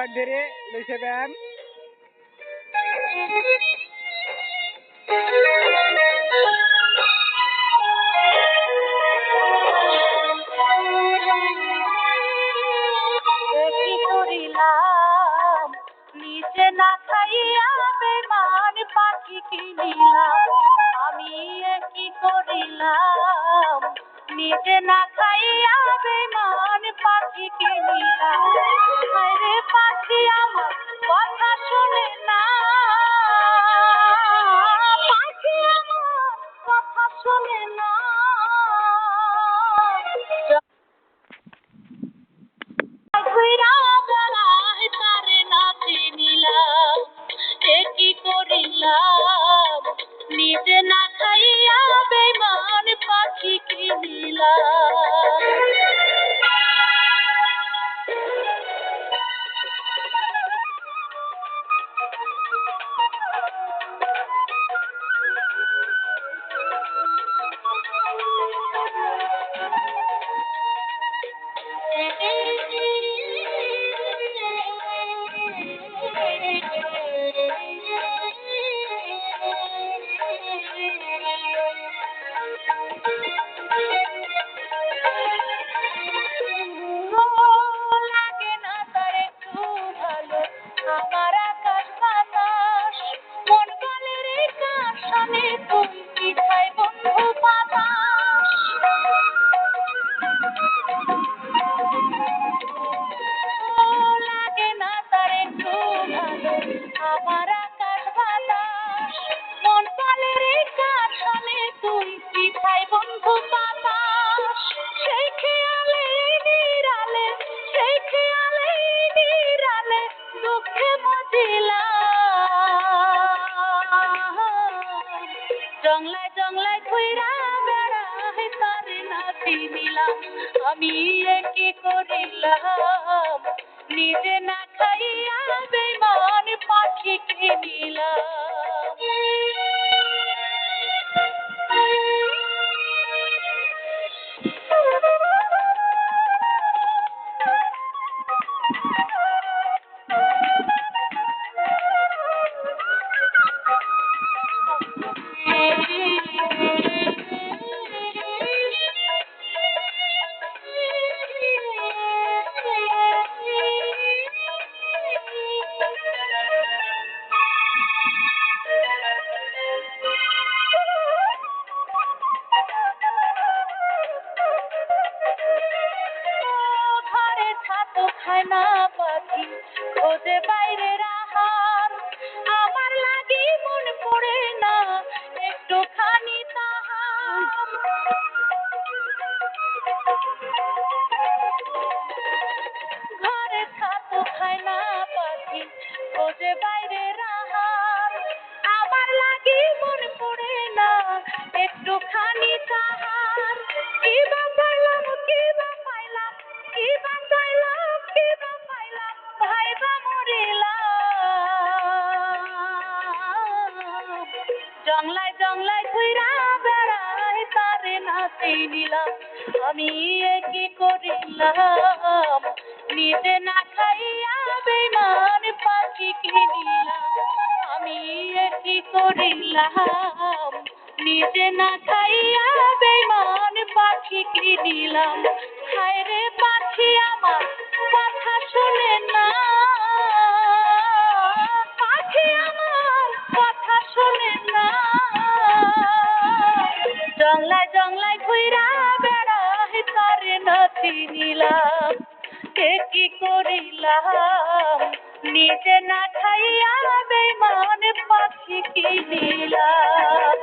mobile ধরে লইছে ব্যায়াম নিজে না খাইয়া বেমান পাখি কিনিলাম আমি কি করিলাম নিজে না খাইয়া বেমান পাখি কিনিলাম আরে পাখি আমার কথা শুনে না পাখি আমার কথা শুনে না কি করিলাম নিজে না খাইয়া বেমান পাখি কিনিলাম আমার আকাশ বাতাস মন বলে রে কার সনে তুই পিছাই বন্ধু বাতাস সেই খেয়ালে নিরালে সেই খেয়ালে নিরালে দুঃখে মজিলাম জংলায় জংলায় ঘুইরা বেড়াই তারে না চিনিলাম আমি কি করিলাম নিজে না খাইয়া বেমান পাখি কিনিলাম খায় না পাখি খোঁজে বাইরের আহার আমার লাগি মন পড়ে না একটুখানি তাহার ঘরে ছাতু খায় না পাখি খোঁজে বাইরের আহার আমার লাগি মন পড়ে না একটুখানি তাহার কি বা পাইলাম কি বা পাইলাম কি বা চাইলাম কি বা পাইলাম ভাইবা মরিলাম জংলায় জংলায় ঘুইরা বেড়াই তারে না চিনিলাম আমি কি করিলাম নিজে না খাইয়া বেমান পাখি কিনিলাম আমি কি করিলাম নিজে না খাইয়া বেমান পাখি কিনিলাম হায় রে পাখি আমার কথা শুনে না পাখি আমার কথা শুনে না জংলায় জংলায় ঘুইরা বেড়াই তারে না চিনিলাম কি করিলাম নিজে না খাইয়া বেমান পাখি কিনিলাম